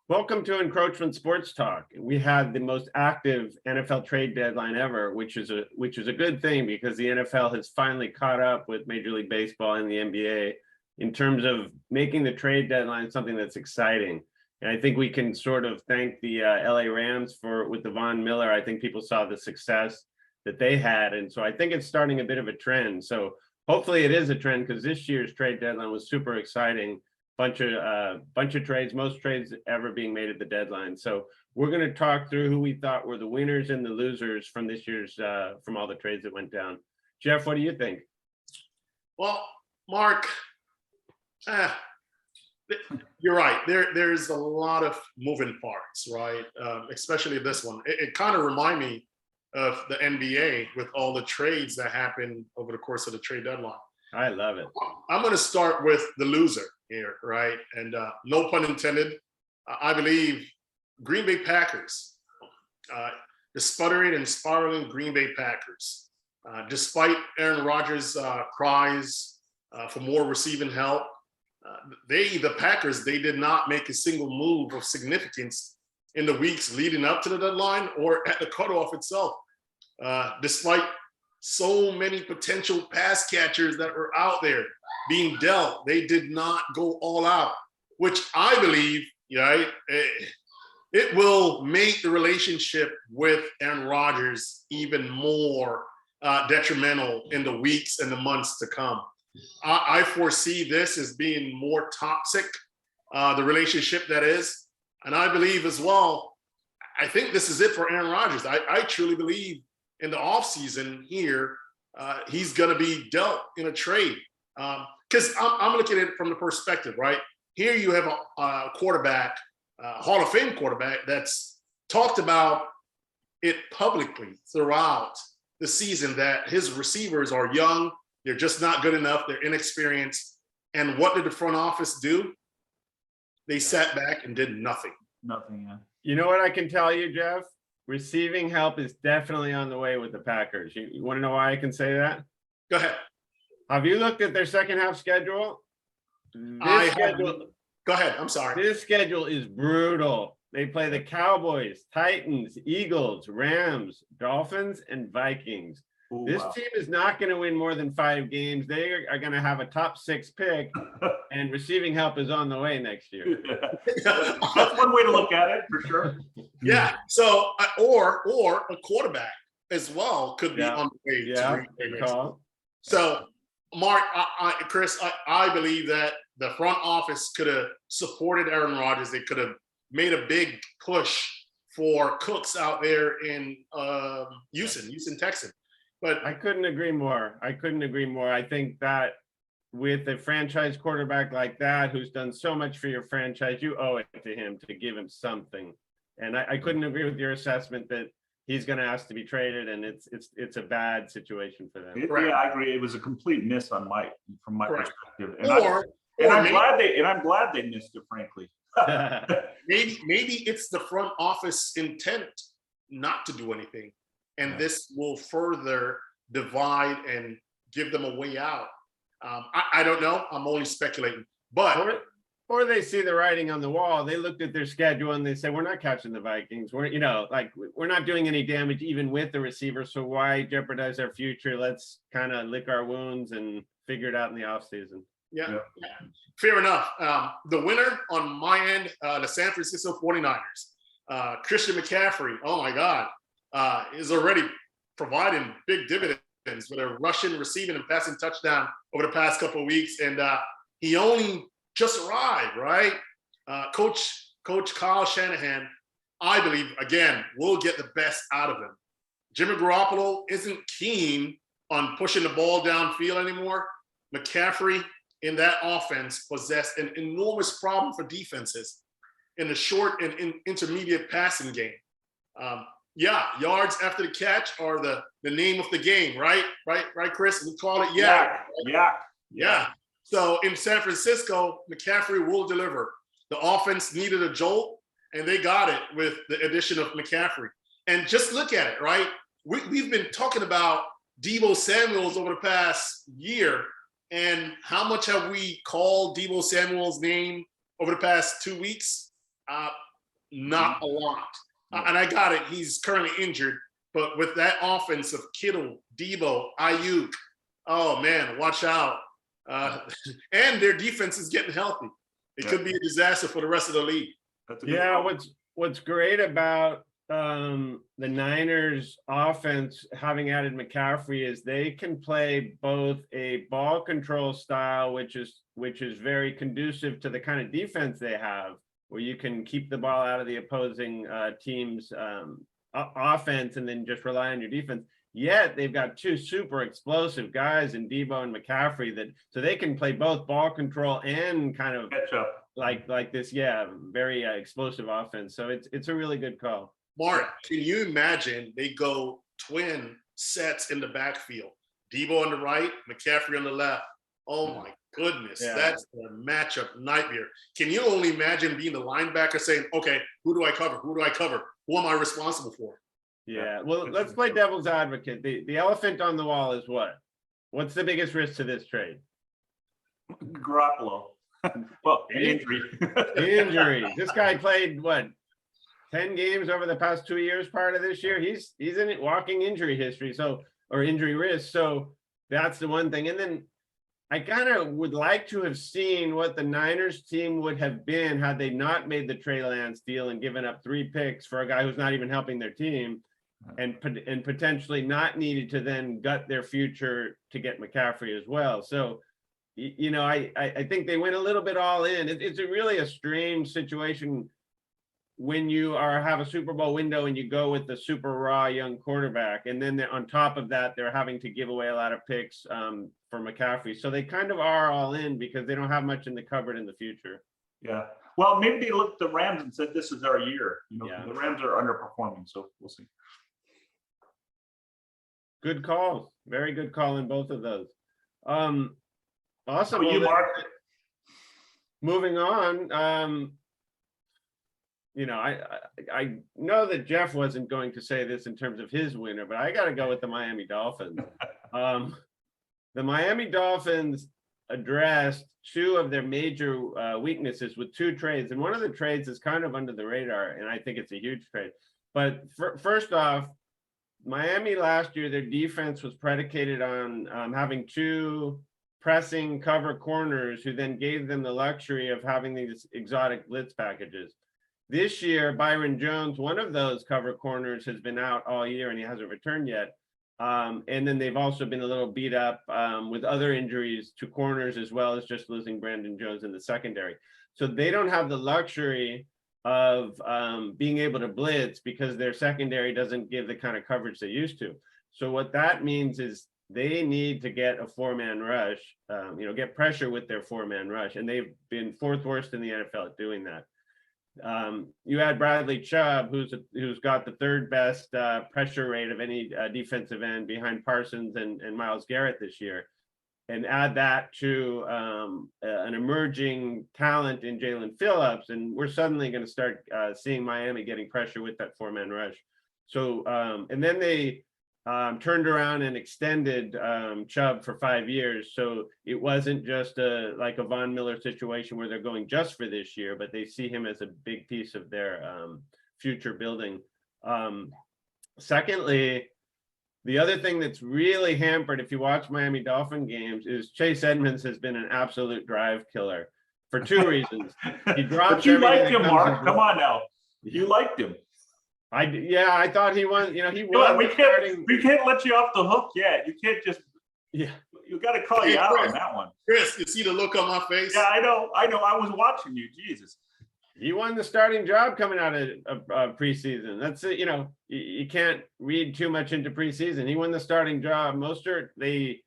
Welcome to Encroachment Sports Talk. We had the most active NFL trade deadline ever, which is a good thing because the NFL has finally caught up with Major League Baseball and the NBA in terms of making the trade deadline something that's exciting. And I think we can sort of thank the LA Rams with the Von Miller. I think people saw the success that they had, and so I think it's starting a bit of a trend. So hopefully it is a trend because this year's trade deadline was super exciting. Bunch of trades, most trades ever being made at the deadline. So we're going to talk through who we thought were the winners and the losers from this year's from all the trades that went down. Jeff, what do you think? Well, Mark, you're right. There's a lot of moving parts, right? Especially this one. It kind of reminds me of the NBA with all the trades that happened over the course of the trade deadline. I love it. I'm going to start with the loser here, right? And no pun intended. I believe Green Bay Packers, the sputtering and spiraling Green Bay Packers, despite Aaron Rodgers' cries for more receiving help, the Packers, they did not make a single move of significance in the weeks leading up to the deadline or at the cutoff itself, despite so many potential pass catchers that were out there being dealt. They did not go all out, which I believe, right, it will make the relationship with Aaron Rodgers even more detrimental in the weeks and the months to come. I foresee this as being more toxic, the relationship that is. And I believe as well, I think this is it for Aaron Rodgers. I truly believe in the offseason here, he's going to be dealt in a trade. Because I'm looking at it from the perspective, right? Here you have a quarterback, Hall of Fame quarterback, that's talked about it publicly throughout the season that his receivers are young, they're just not good enough, they're inexperienced. And what did the front office do? They sat back and did nothing. Nothing, yeah. You know what I can tell you, Jeff? Receiving help is definitely on the way with the Packers. You want to know why I can say that? Go ahead. Have you looked at their second half schedule? Go ahead. I'm sorry. This schedule is brutal. They play the Cowboys, Titans, Eagles, Rams, Dolphins, and Vikings. Ooh, this wow. team is not going to win more than 5 games. They are going to have a top 6 pick, and receiving help is on the way next year. That's one way to look at it, for sure. Yeah. So, or a quarterback as well could be on the way. Yeah. Good call. So, Mark, Chris, I believe that the front office could have supported Aaron Rodgers. They could have made a big push for Cooks out there in Houston, Texas. But I couldn't agree more. I think that with a franchise quarterback like that, who's done so much for your franchise, you owe it to him to give him something. And I couldn't agree with your assessment that he's going to ask to be traded, and it's a bad situation for them. Yeah, I agree. It was a complete miss from my perspective, and I'm glad they missed it, frankly. maybe it's the front office intent not to do anything, and this will further divide and give them a way out. I don't know. I'm only speculating, but. Or they see the writing on the wall. They looked at their schedule and they said, we're not catching the Vikings. We're not doing any damage even with the receiver. So why jeopardize our future? Let's kind of lick our wounds and figure it out in the offseason. Yeah. Fair enough. The winner on my end, the San Francisco 49ers. Christian McCaffrey, oh my God, is already providing big dividends with a rushing, receiving, and passing touchdown over the past couple of weeks. And he only just arrived, right? Coach Kyle Shanahan, I believe, again, will get the best out of him. Jimmy Garoppolo isn't keen on pushing the ball downfield anymore. McCaffrey in that offense possessed an enormous problem for defenses in the short and intermediate passing game. Yards after the catch are the name of the game, right? Right, Chris? We call it Yeah. So in San Francisco, McCaffrey will deliver. The offense needed a jolt, and they got it with the addition of McCaffrey. And just look at it, right? We've been talking about Deebo Samuels over the past year, and how much have we called Deebo Samuel's name over the past 2 weeks? not a lot. And I got it. He's currently injured. But with that offense of Kittle, Debo, Ayuk, oh man, watch out. And their defense is getting healthy. It could be a disaster for the rest of the league. Yeah, what's great about the Niners offense having added McCaffrey is they can play both a ball control style, which is very conducive to the kind of defense they have, where you can keep the ball out of the opposing team's offense and then just rely on your defense. Yet they've got two super explosive guys in Debo and McCaffrey so they can play both ball control and kind of catch up like this, very explosive offense. So it's a really good call. Mark, can you imagine they go twin sets in the backfield? Debo on the right, McCaffrey on the left. Oh my goodness, that's a matchup nightmare. Can you only imagine being the linebacker saying, okay, who do I cover? Who do I cover? Who am I responsible for? Yeah, well, let's play devil's advocate. The elephant on the wall is what? What's the biggest risk to this trade? Garoppolo. Well, injury. Injury. This guy played what? 10 games over the past 2 years prior to this year. He's in it walking injury history, or injury risk. So that's the one thing. And then I kind of would like to have seen what the Niners team would have been had they not made the Trey Lance deal and given up 3 picks for a guy who's not even helping their team, and potentially not needed to then gut their future to get McCaffrey as well. So, I think they went a little bit all in. It's really a strange situation when you have a Super Bowl window and you go with the super raw young quarterback, and then on top of that, they're having to give away a lot of picks for McCaffrey. So they kind of are all in because they don't have much in the cupboard in the future. Yeah. Well, maybe they looked at the Rams and said, this is our year. The Rams are underperforming, so we'll see. Good call. Very good call in both of those. Awesome. You, Mark? Moving on. I know that Jeff wasn't going to say this in terms of his winner, but I got to go with the Miami Dolphins. The Miami Dolphins addressed 2 of their major weaknesses with 2 trades. And one of the trades is kind of under the radar, and I think it's a huge trade. But first off, Miami last year, their defense was predicated on having 2 pressing cover corners who then gave them the luxury of having these exotic blitz packages. This year, Byron Jones, one of those cover corners, has been out all year and he hasn't returned yet. And then they've also been a little beat up with other injuries to corners, as well as just losing Brandon Jones in the secondary. So they don't have the luxury of being able to blitz because their secondary doesn't give the kind of coverage they used to. So what that means is they need to get a 4-man rush, get pressure with their 4-man rush. And they've been 4th worst in the NFL at doing that. You had Bradley Chubb, who's got the 3rd best pressure rate of any defensive end behind Parsons and Myles Garrett this year, and add that to an emerging talent in Jalen Phillips, and we're suddenly going to start seeing Miami getting pressure with that 4-man rush. So, and then they turned around and extended Chubb for 5 years. So it wasn't just like a Von Miller situation where they're going just for this year, but they see him as a big piece of their future building. Secondly, the other thing that's really hampered, if you watch Miami Dolphin games, is Chase Edmonds has been an absolute drive killer for 2 reasons. He drops. But you liked him, Mark. Come on now. You liked him. I thought he won. He won. On, we can't let you off the hook yet. You can't just. Yeah. You got to call you out on that one. Chris, you see the look on my face? Yeah, I know. I was watching you. Jesus. He won the starting job coming out of preseason. That's it. You can't read too much into preseason. He won the starting job. Mostert, they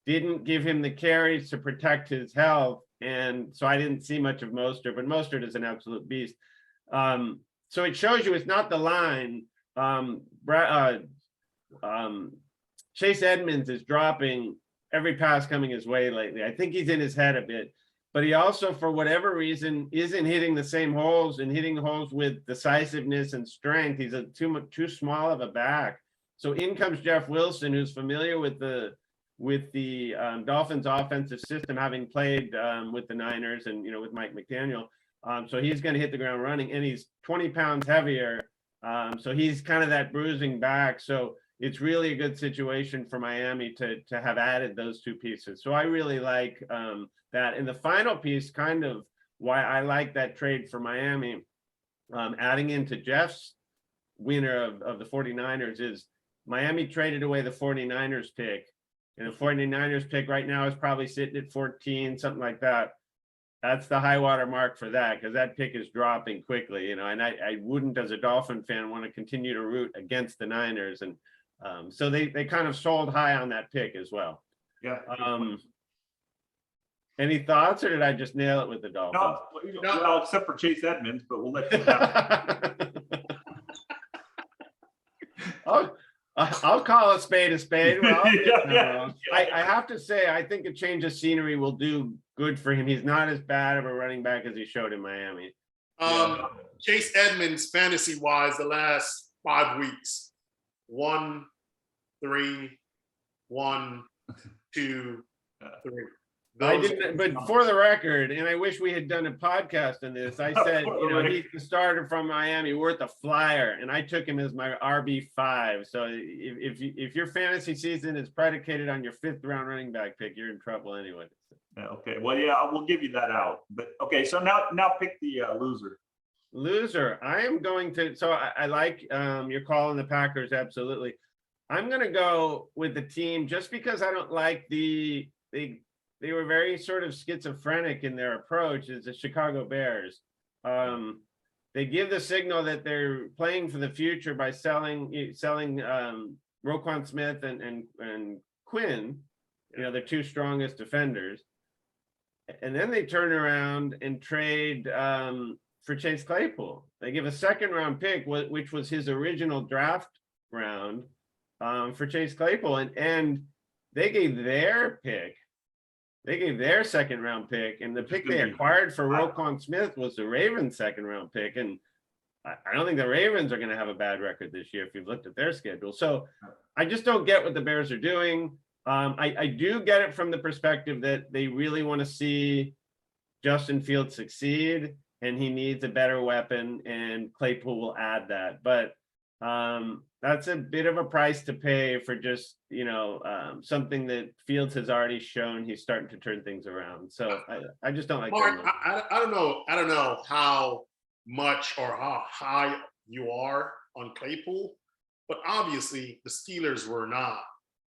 didn't give him the carries to protect his health, and so I didn't see much of Mostert. But Mostert is an absolute beast. So it shows you it's not the line. Chase Edmonds is dropping every pass coming his way lately. I think he's in his head a bit, but he also, for whatever reason, isn't hitting the same holes and hitting holes with decisiveness and strength. He's too small of a back. So in comes Jeff Wilson, who's familiar with the Dolphins offensive system, having played with the Niners and with Mike McDaniel. So he's going to hit the ground running, and he's 20 pounds heavier. So he's kind of that bruising back. So it's really a good situation for Miami to have added those two pieces. So I really like that. And the final piece, kind of why I like that trade for Miami, adding into Jeff's winner of the 49ers, is Miami traded away the 49ers pick. And the 49ers pick right now is probably sitting at 14, something like that. That's the high water mark for that, because that pick is dropping quickly, and I wouldn't, as a Dolphin fan, want to continue to root against the Niners. And so they kind of sold high on that pick as well. Yeah. Any thoughts, or did I just nail it with the Dolphins? No, well, except for Chase Edmonds, but we'll let you have it. I'll call a spade a spade. Well, Yeah. I have to say, I think a change of scenery will do good for him. He's not as bad of a running back as he showed in Miami. Chase Edmonds, fantasy wise, the last 5 weeks, 1, 3, 1, 2, 3. I didn't, but for the record, and I wish we had done a podcast on this, I said, he's the starter from Miami, worth a flyer, and I took him as my RB5. So if your fantasy season is predicated on your 5th round running back pick, you're in trouble anyway. Okay, well, yeah, we'll give you that out. But okay, so now pick the loser. Loser, I am going to. So I like your call on the Packers. Absolutely, I'm going to go with the team just because I don't like they were very sort of schizophrenic in their approach, is the Chicago Bears. They give the signal that they're playing for the future by selling Roquan Smith and Quinn, their two strongest defenders. And then they turn around and trade for Chase Claypool. They give a 2nd round pick, which was his original draft round, for Chase Claypool. And they gave their pick. They gave their 2nd round pick, and the pick they acquired for Roquan Smith was the Ravens' 2nd round pick. And I don't think the Ravens are going to have a bad record this year if you've looked at their schedule. So I just don't get what the Bears are doing. I do get it from the perspective that they really want to see Justin Fields succeed, and he needs a better weapon, and Claypool will add that. But that's a bit of a price to pay for just, something that Fields has already shown he's starting to turn things around. So I just don't like Mark, that. I don't know how much or how high you are on Claypool, but obviously the Steelers were not.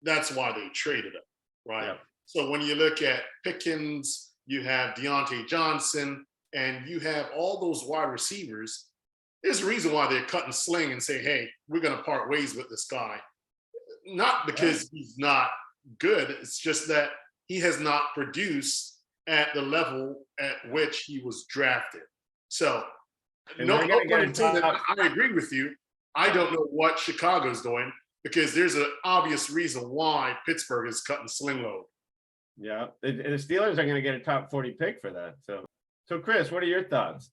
That's why they traded him, right? Yep. So when you look at Pickens, you have Deontay Johnson, and you have all those wide receivers. There's a reason why they're cut and sling and say, hey, we're going to part ways with this guy. Not because he's not good. It's just that he has not produced at the level at which he was drafted. So, no pun intended, I agree with you. I don't know what Chicago's doing, because there's an obvious reason why Pittsburgh is cut and sling low. Yeah, the Steelers are going to get a top 40 pick for that. So Chris, what are your thoughts?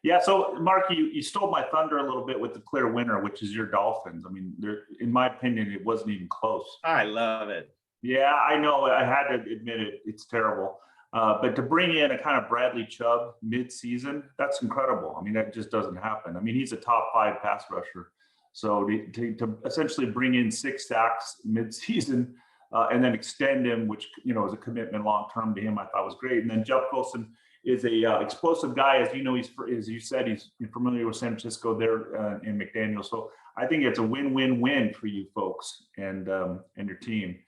Yeah, so Mark, you stole my thunder a little bit with the clear winner, which is your Dolphins. I mean, in my opinion, it wasn't even close. I love it. Yeah, I know. I had to admit it. It's terrible. But to bring in a kind of Bradley Chubb mid-season, that's incredible. I mean, that just doesn't happen. I mean, he's a top 5 pass rusher. So to essentially bring in 6 sacks mid-season and then extend him, which, is a commitment long-term to him, I thought was great. And then Jeff Wilson is a explosive guy. As you know, as you said, he's familiar with San Francisco there in McDaniel. So I think it's a win-win-win for you folks and your team.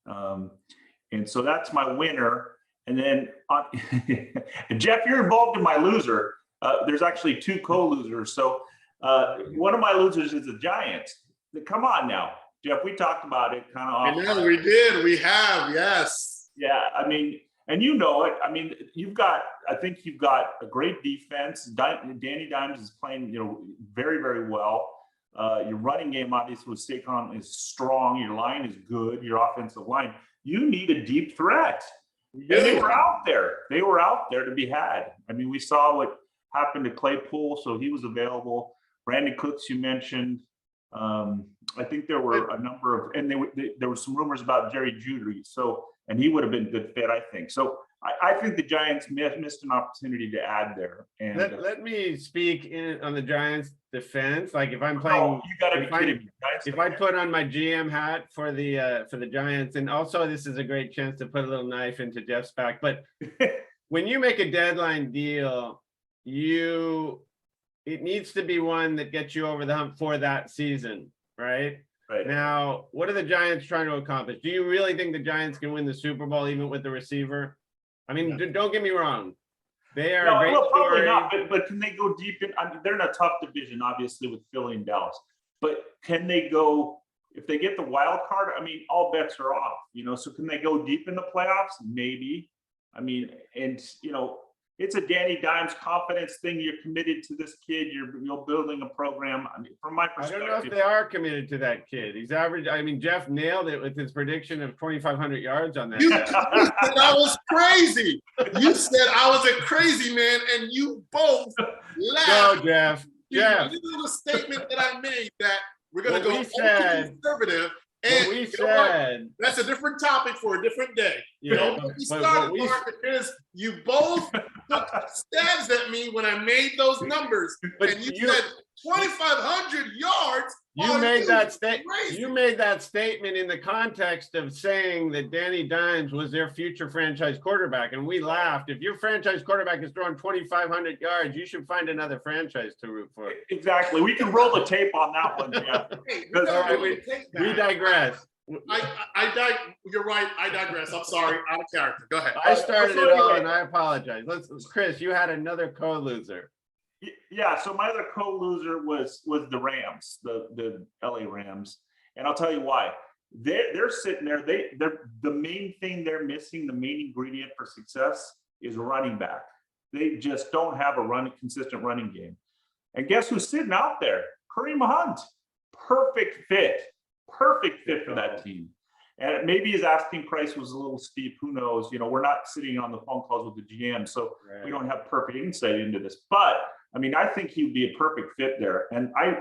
And so that's my winner. And then Jeff, you're involved in my loser. There's actually 2 co-losers. So one of my losers is the Giants. Come on now, Jeff, we talked about it kind of I know we did. We have, yes. Yeah, I mean, and you know it. I mean, I think you've got a great defense. Danny Dimes is playing, very, very well. Your running game, obviously, with Saquon is strong. Your line is good. Your offensive line. You need a deep threat. And they were out there. They were out there to be had. I mean, we saw what happened to Claypool, so he was available. Brandon Cooks, you mentioned. I think there were a number of, and there were some rumors about Jerry Jeudy. So, and he would have been a good fit, I think. So I think the Giants missed an opportunity to add there. And Let me speak on the Giants' defense. Like if I'm no, playing, you gotta be if I- kidding me. Giants if I put on my GM hat for the Giants, and also this is a great chance to put a little knife into Jeff's back. But when you make a deadline deal, it needs to be one that gets you over the hump for that season, right? right. Now, what are the Giants trying to accomplish? Do you really think the Giants can win the Super Bowl even with the receiver? I mean, don't get me wrong. They are a great well, probably story. not. But can they go deep in? I mean, they're in a tough division, obviously, with Philly and Dallas. But can they go if they get the wild card? I mean, all bets are off. So can they go deep in the playoffs? Maybe. I mean, and it's a Danny Dimes confidence thing. You're committed to this kid. You're building a program. I mean, from my I perspective, don't know if they are committed to that kid. He's average. I mean, Jeff nailed it with his prediction of 2,500 yards on that. You guy. said I was crazy. You said I was a crazy man, and you both laughed. No, Jeff. Jeff. You knew the statement that I made that we're going to What go we said- conservative. What And we you know what? said. That's a different topic for a different day. Yeah, Don't but get me what started, we- Mark, because you both took stabs at me when I made those numbers, But and you said 2,500 yards. You are made that crazy. You made that statement in the context of saying that Danny Dimes was their future franchise quarterback, and we laughed. If your franchise quarterback is throwing 2,500 yards, you should find another franchise to root for. exactly. We can roll the tape on that one, Jeff. Hey, That's we're all right, gonna we- take We that. digress. You're right. I digress. I'm sorry. Out of character. Go ahead. I started So it all, anyway- and I apologize. Chris, you had another co-loser. Yeah, so my other co-loser was the Rams, the LA Rams, and I'll tell you why. They're sitting there. They're the main thing they're missing. The main ingredient for success is running back. They just don't have a consistent running game. And guess who's sitting out there? Kareem Hunt, perfect fit for that team. And maybe his asking price was a little steep. Who knows? We're not sitting on the phone calls with the GM, so we don't have perfect insight into this. But I mean, I think he would be a perfect fit there. And I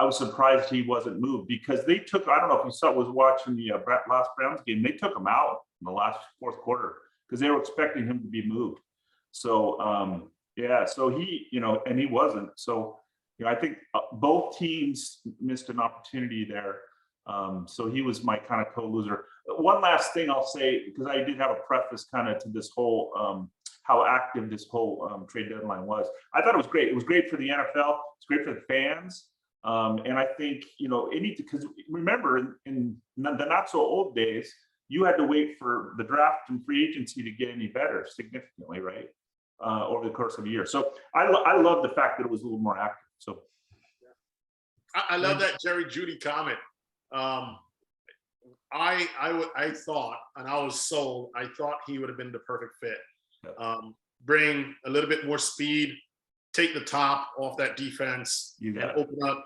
was surprised he wasn't moved because they took, I don't know if you was watching the last Browns game, they took him out in the last fourth quarter because they were expecting him to be moved. So, so he, and he wasn't. So, I think both teams missed an opportunity there. So he was my kind of co-loser. One last thing I'll say, because I did have a preface kind of to this whole, how active this whole trade deadline was. I thought it was great. It was great for the NFL. It's great for the fans. And I think, because remember in the not so old days, you had to wait for the draft and free agency to get any better significantly, right? Over the course of a year. So I love the fact that it was a little more active. So I love that Jerry Jeudy comment. I thought, and I was sold. I thought he would have been the perfect fit. Bring a little bit more speed, take the top off that defense, and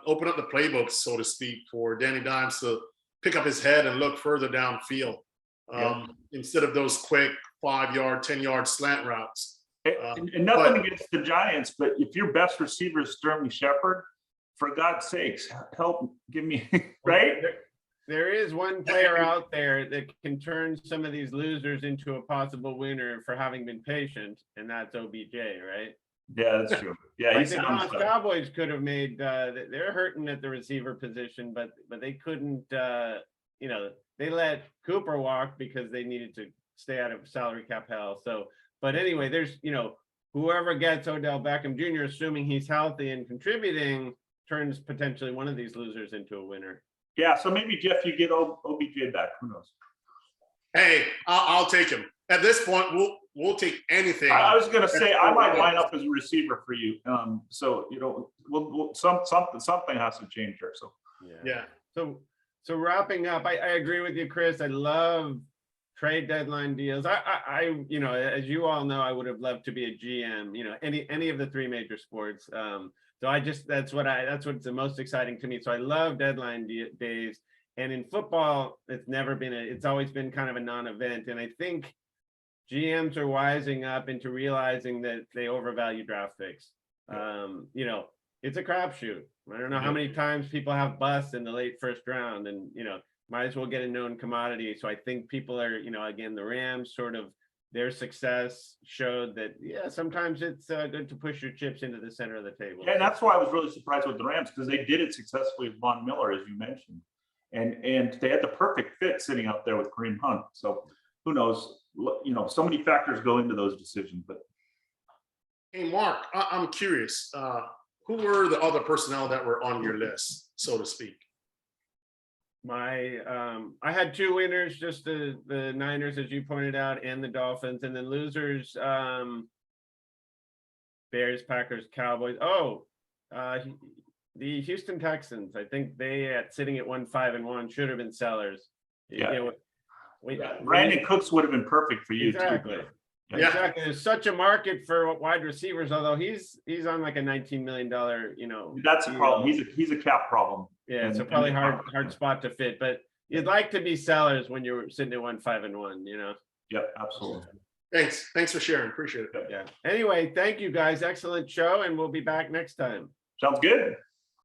open up the playbook, so to speak, for Danny Dimes to pick up his head and look further downfield instead of those quick 5-yard, 10-yard slant routes. And nothing against the Giants, but if your best receiver is Sterling Shepard, for God's sakes, help give me right. There is one player out there that can turn some of these losers into a possible winner for having been patient, and that's OBJ, right? Yeah, that's true. Yeah, I think the Cowboys could have made. They're hurting at the receiver position, but they couldn't. They let Cooper walk because they needed to stay out of salary cap hell. So, but anyway, there's whoever gets Odell Beckham Jr., assuming he's healthy and contributing, turns potentially one of these losers into a winner. Yeah, so maybe Jeff, you get OBJ back. Who knows? Hey, I'll take him. At this point, we'll take anything. I was going to say I might line up as a receiver for you. So we'll something has to change there. So yeah. So wrapping up, I agree with you, Chris. I love trade deadline deals. I as you all know, I would have loved to be a GM. Any of the three major sports. So that's what's the most exciting to me. So I love deadline days. And in football, it's always been kind of a non-event. And I think GMs are wising up into realizing that they overvalue draft picks. It's a crapshoot. I don't know how many times people have busts in the late first round, and might as well get a known commodity. So I think people are, again, the Rams sort of their success showed that, yeah, sometimes it's good to push your chips into the center of the table. And that's why I was really surprised with the Rams, because they did it successfully with Von Miller, as you mentioned. And they had the perfect fit sitting out there with Kareem Hunt. So who knows? You know, so many factors go into those decisions. But Hey, Mark, I'm curious. Who were the other personnel that were on your list, so to speak? I had two winners, just the Niners, as you pointed out, and the Dolphins, and then losers, Bears, Packers, Cowboys. The Houston Texans. I think they, sitting at 1-5-1, should have been sellers. Yeah. Brandon Cooks would have been perfect for you. Exactly. Too. Yeah. Exactly. There's such a market for wide receivers, although he's on like a $19 million, That's a problem. He's a cap problem. Yeah, it's a probably hard spot to fit, but you'd like to be sellers when you're sitting at 1-5-1, Yep, absolutely. Thanks for sharing. Appreciate it. Yeah. Anyway, thank you guys. Excellent show, and we'll be back next time. Sounds good.